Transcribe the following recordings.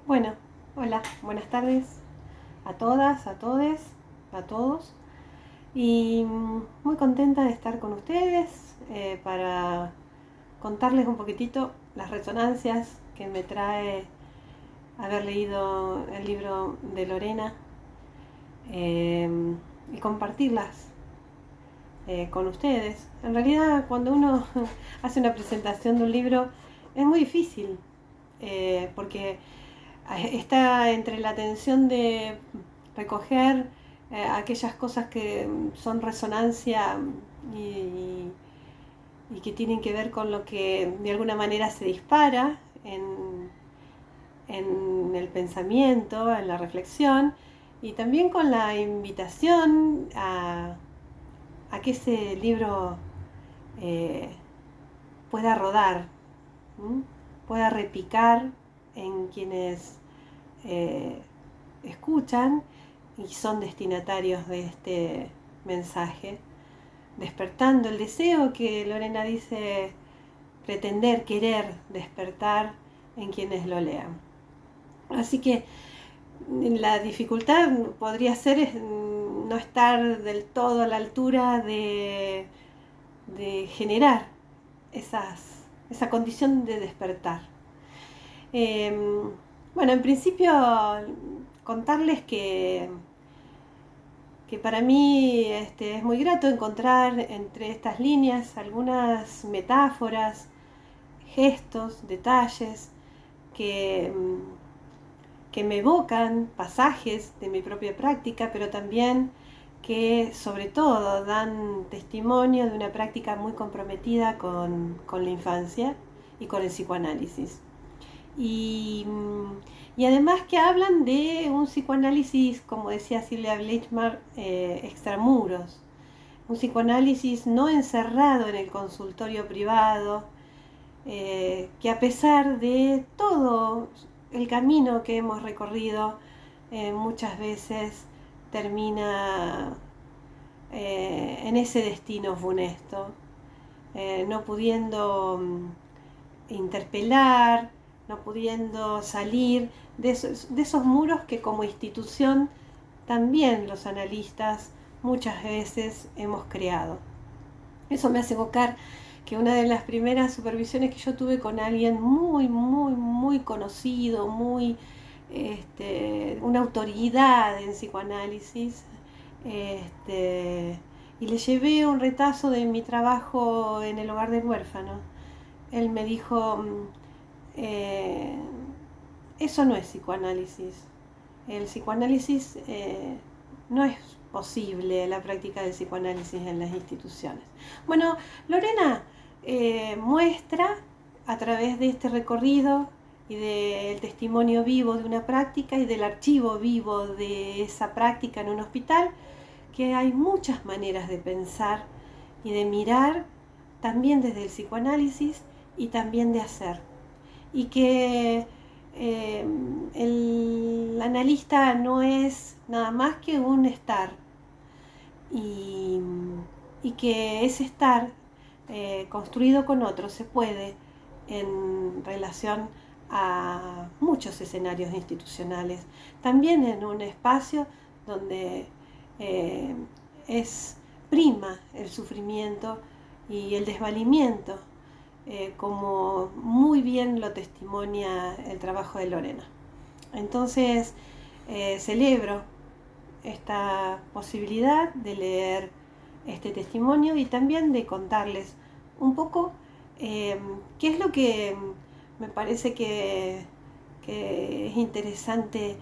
Bueno, hola, buenas tardes a todas, a todes, a todos. Y muy contenta de estar con ustedes para contarles un poquitito las resonancias que me trae haber leído el libro de Lorena eh, y compartirlas con ustedes. En realidad, cuando uno hace una presentación de un libro, es muy difícil porque está entre la tensión de recoger aquellas cosas que son resonancia y, y que tienen que ver con lo que de alguna manera se dispara en el pensamiento, en la reflexión, y también con la invitación a que ese libro eh, pueda rodar, ¿m? Pueda repicar en quienes eh, escuchan y son destinatarios de este mensaje, despertando el deseo que Lorena dice pretender, querer despertar en quienes lo lean. Así que la dificultad podría ser no estar del todo a la altura de generar esa condición de despertar. Eh, bueno, en principio contarles que para mí es muy grato encontrar entre estas líneas algunas metáforas, gestos, detalles que, que me evocan pasajes de mi propia práctica, pero también que sobre todo dan testimonio de una práctica muy comprometida con la infancia y con el psicoanálisis. Y, y además que hablan de un psicoanálisis, como decía Silvia Bleichmar, extramuros, un psicoanálisis no encerrado en el consultorio privado, que a pesar de todo el camino que hemos recorrido, muchas veces termina en ese destino funesto, no pudiendo interpelar, no pudiendo salir de esos muros que como institución también los analistas muchas veces hemos creado. Eso me hace evocar que una de las primeras supervisiones que yo tuve con alguien muy conocido, una autoridad en psicoanálisis, y le llevé un retazo de mi trabajo en el hogar del huérfano. Él me dijo, eh, eso no es psicoanálisis. El psicoanálisis no es posible la práctica del psicoanálisis en las instituciones. Bueno, Lorena muestra a través de este recorrido y del testimonio vivo de una práctica y del archivo vivo de esa práctica en un hospital que hay muchas maneras de pensar y de mirar también desde el psicoanálisis y también de hacer. Y que eh, el analista no es nada más que un estar y, y que ese estar construido con otros se puede en relación a muchos escenarios institucionales, también en un espacio donde eh, es prima el sufrimiento y el desvalimiento, como muy bien lo testimonia el trabajo de Lorena. Entonces, celebro esta posibilidad de leer este testimonio y también de contarles un poco qué es lo que me parece que es interesante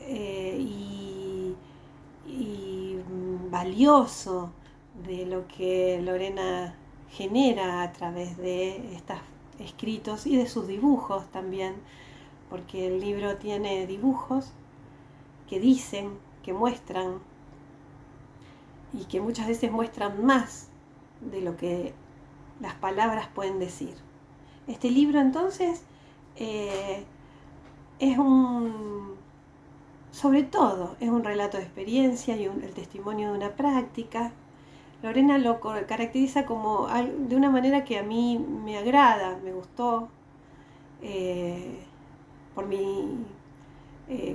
y valioso de lo que Lorena genera a través de estos escritos y de sus dibujos también, porque el libro tiene dibujos que dicen, que muestran y que muchas veces muestran más de lo que las palabras pueden decir. Este libro entonces eh, es sobre todo, es un relato de experiencia y el testimonio de una práctica. Lorena lo caracteriza como de una manera que a mí me agrada, me gustó, eh, por mi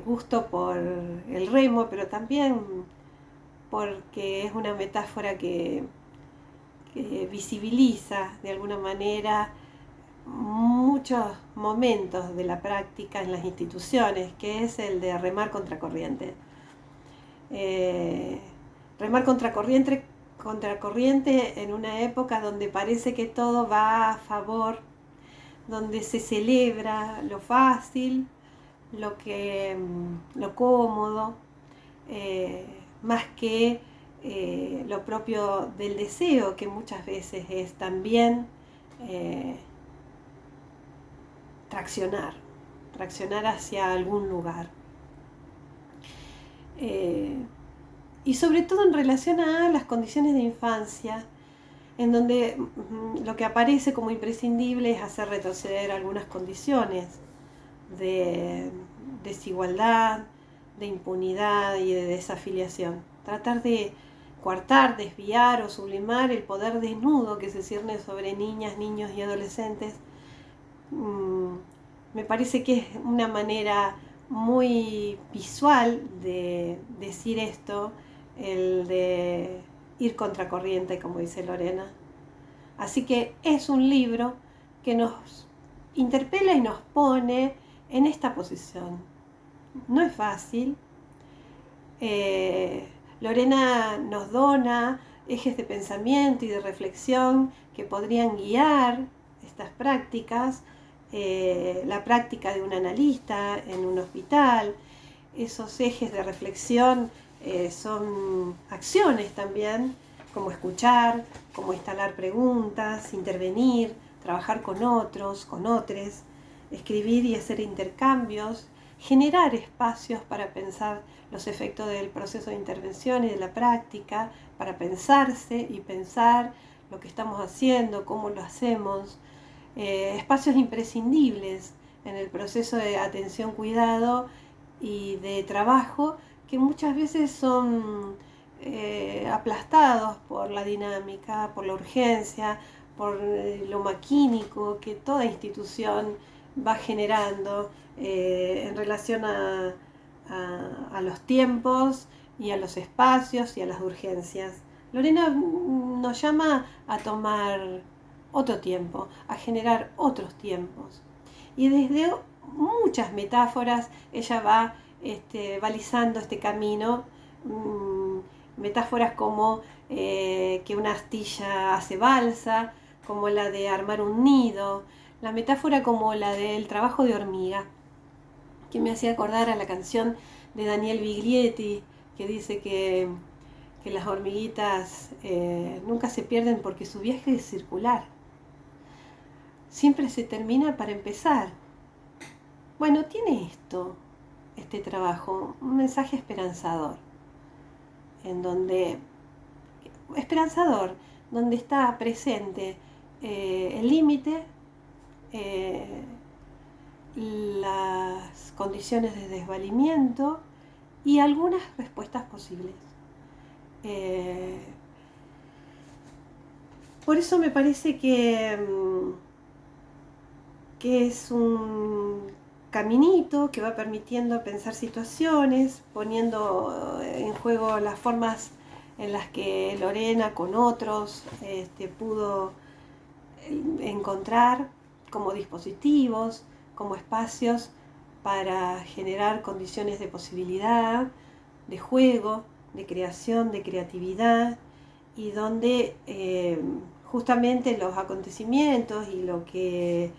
gusto por el remo, pero también porque es una metáfora que visibiliza de alguna manera muchos momentos de la práctica en las instituciones, que es el de remar contracorriente. Remar contracorriente en una época donde parece que todo va a favor, donde se celebra lo fácil, lo cómodo, más que lo propio del deseo, que muchas veces es también traccionar hacia algún lugar. Y sobre todo en relación a las condiciones de infancia, en donde lo que aparece como imprescindible es hacer retroceder algunas condiciones de desigualdad, de impunidad y de desafiliación. Tratar de coartar, desviar o sublimar el poder desnudo que se cierne sobre niñas, niños y adolescentes, me parece que es una manera muy visual de decir esto, el de ir contracorriente, como dice Lorena. Así que es un libro que nos interpela y nos pone en esta posición. No es fácil. Lorena nos dona ejes de pensamiento y de reflexión que podrían guiar estas prácticas, la práctica de un analista en un hospital. Esos ejes de reflexión son acciones también, como escuchar, como instalar preguntas, intervenir, trabajar con otros, con otros, escribir y hacer intercambios, generar espacios para pensar los efectos del proceso de intervención y de la práctica, para pensarse y pensar lo que estamos haciendo, cómo lo hacemos, espacios imprescindibles en el proceso de atención-cuidado y de trabajo, que muchas veces son aplastados por la dinámica, por la urgencia, por lo maquínico que toda institución va generando en relación a los tiempos y a los espacios y a las urgencias. Lorena nos llama a tomar otro tiempo, a generar otros tiempos. Y desde muchas metáforas ella va balizando este camino, metáforas como que una astilla hace balsa, como la de armar un nido, la metáfora como la del trabajo de hormiga, que me hacía acordar a la canción de Daniel Biglietti, que dice que las hormiguitas nunca se pierden porque su viaje es circular. Siempre se termina para empezar. Bueno, tiene este trabajo, un mensaje esperanzador, donde está presente el límite, las condiciones de desvalimiento y algunas respuestas posibles. Por eso me parece que es un caminito que va permitiendo pensar situaciones, poniendo en juego las formas en las que Lorena con otros pudo encontrar como dispositivos, como espacios para generar condiciones de posibilidad, de juego, de creación, de creatividad, y donde justamente los acontecimientos y lo que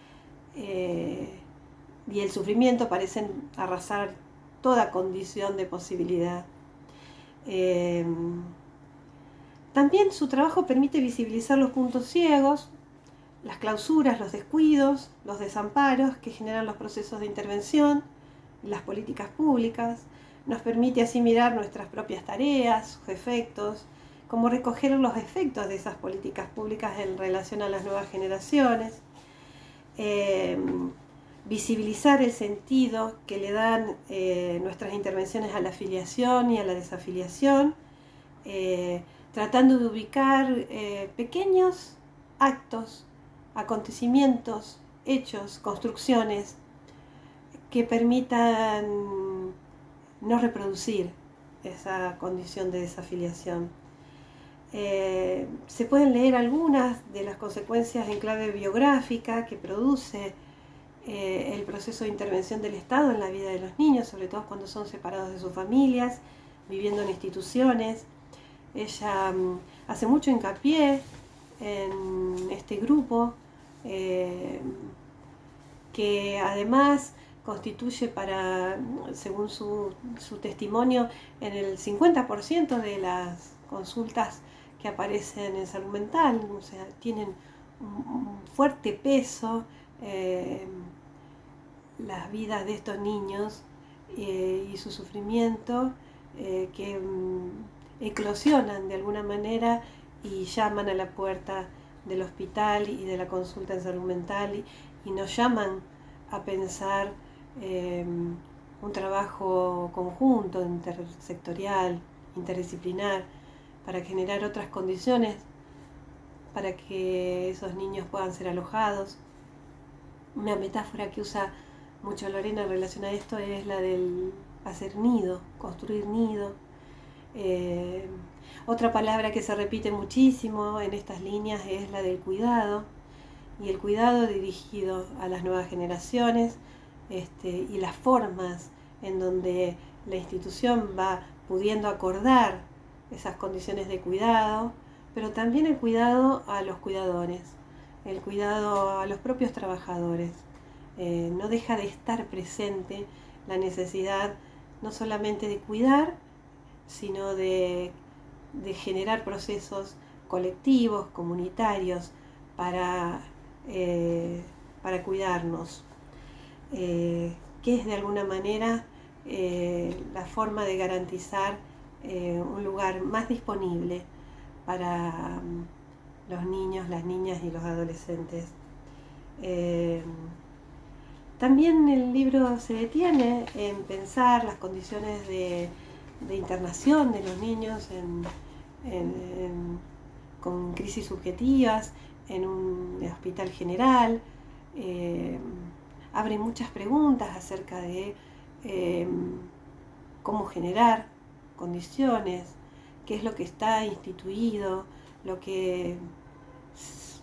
y el sufrimiento parecen arrasar toda condición de posibilidad. También su trabajo permite visibilizar los puntos ciegos, las clausuras, los descuidos, los desamparos que generan los procesos de intervención, las políticas públicas. Nos permite así mirar nuestras propias tareas, sus efectos, cómo recoger los efectos de esas políticas públicas en relación a las nuevas generaciones. Visibilizar el sentido que le dan nuestras intervenciones a la afiliación y a la desafiliación, tratando de ubicar pequeños actos, acontecimientos, hechos, construcciones que permitan no reproducir esa condición de desafiliación. Se pueden leer algunas de las consecuencias en clave biográfica que produce el proceso de intervención del Estado en la vida de los niños, sobre todo cuando son separados de sus familias, viviendo en instituciones. Ella hace mucho hincapié en este grupo, que además constituye según su testimonio, en el 50% de las consultas que aparecen en salud mental, o sea, tienen un fuerte peso las vidas de estos niños y su sufrimiento, que eclosionan de alguna manera y llaman a la puerta del hospital y de la consulta en salud mental y nos llaman a pensar un trabajo conjunto, intersectorial, interdisciplinar, para generar otras condiciones para que esos niños puedan ser alojados. Una metáfora que usa mucho Lorena en relación a esto es la del hacer nido, construir nido. Otra palabra que se repite muchísimo en estas líneas es la del cuidado, y el cuidado dirigido a las nuevas generaciones, y las formas en donde la institución va pudiendo acordar esas condiciones de cuidado, pero también el cuidado a los cuidadores, el cuidado a los propios trabajadores. No deja de estar presente la necesidad no solamente de cuidar, sino de generar procesos colectivos, comunitarios, para cuidarnos, que es de alguna manera la forma de garantizar un lugar más disponible para los niños, las niñas y los adolescentes. También el libro se detiene en pensar las condiciones de internación de los niños con crisis subjetivas en un hospital general. Abre muchas preguntas acerca de cómo generar condiciones, qué es lo que está instituido, lo que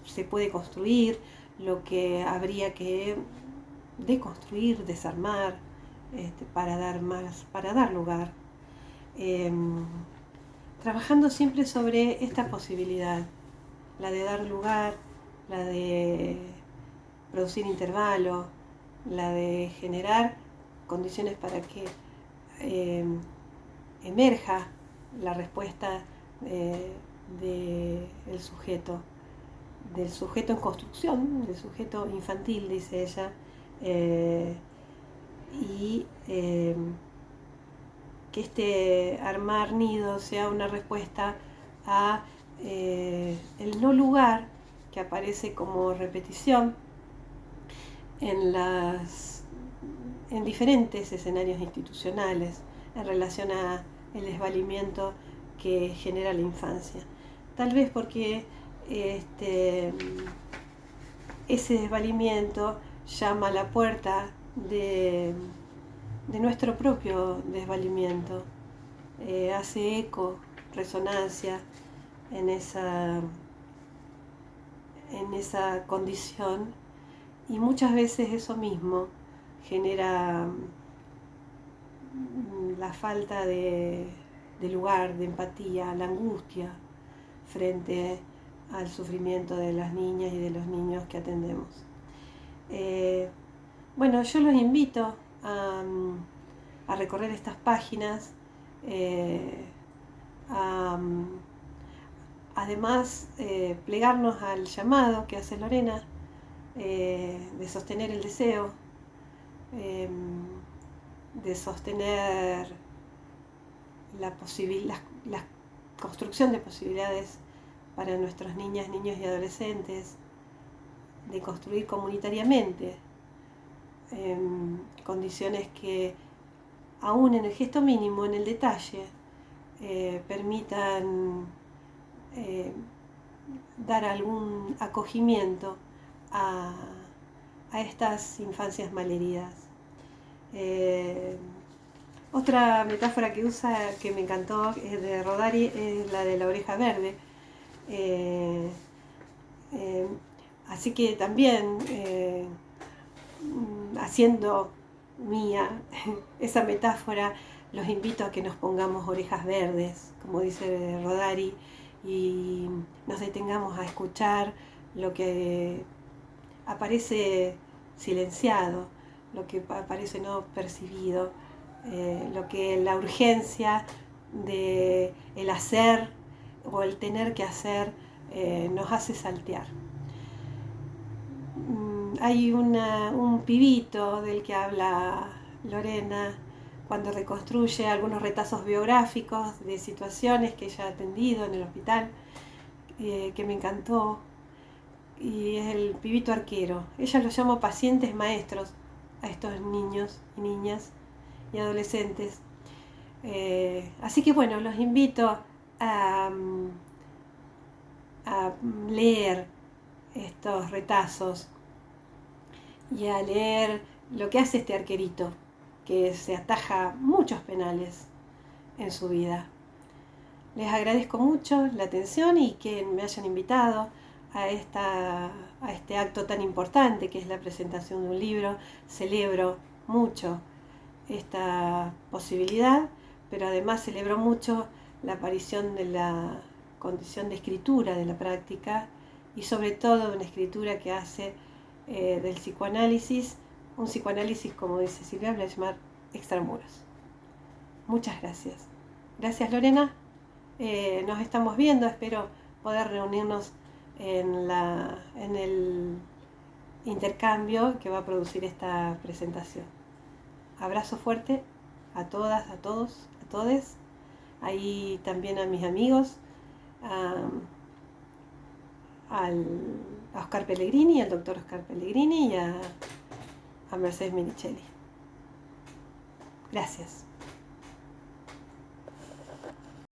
se puede construir, lo que habría que deconstruir, desarmar, para dar lugar. Trabajando siempre sobre esta posibilidad, la de dar lugar, la de producir intervalo, la de generar condiciones para que emerja la respuesta del sujeto en construcción, del sujeto infantil, dice ella, y que armar nido sea una respuesta a el no lugar que aparece como repetición en diferentes escenarios institucionales en relación a el desvalimiento que genera la infancia. Tal vez porque ese desvalimiento llama a la puerta de nuestro propio desvalimiento, hace eco, resonancia en esa condición, y muchas veces eso mismo genera la falta de lugar, de empatía, la angustia frente al sufrimiento de las niñas y de los niños que atendemos. Bueno, yo los invito a recorrer estas páginas, además plegarnos al llamado que hace Lorena, de sostener el deseo, de sostener la construcción de posibilidades para nuestras niñas, niños y adolescentes, de construir comunitariamente condiciones que, aún en el gesto mínimo, en el detalle, permitan dar algún acogimiento a estas infancias malheridas. Otra metáfora que usa, que me encantó, es de Rodari, es la de la oreja verde. Eh, eh, Así que también, haciendo mía esa metáfora, los invito a que nos pongamos orejas verdes, como dice Rodari, y nos detengamos a escuchar lo que aparece silenciado, lo que aparece no percibido, lo que la urgencia de el hacer o el tener que hacer nos hace saltear. Hay un pibito del que habla Lorena cuando reconstruye algunos retazos biográficos de situaciones que ella ha atendido en el hospital, que me encantó, y es el pibito arquero. Ella los llama pacientes maestros a estos niños y niñas y adolescentes. Así que bueno, los invito a, a leer estos retazos y a leer lo que hace este arquerito, que se ataja muchos penales en su vida. Les agradezco mucho la atención y que me hayan invitado a este acto tan importante que es la presentación de un libro. Celebro mucho esta posibilidad, pero además celebro mucho la aparición de la condición de escritura de la práctica y sobre todo de una escritura que hace del psicoanálisis un psicoanálisis, como dice Silvia Bleichmar, extramuros. Muchas gracias. Gracias, Lorena. Nos estamos viendo, espero poder reunirnos en el intercambio que va a producir esta presentación. Abrazo fuerte a todas, a todos, a todes. Ahí también a mis amigos, a Oscar Pellegrini, al doctor Oscar Pellegrini y a Mercedes Minichelli. Gracias.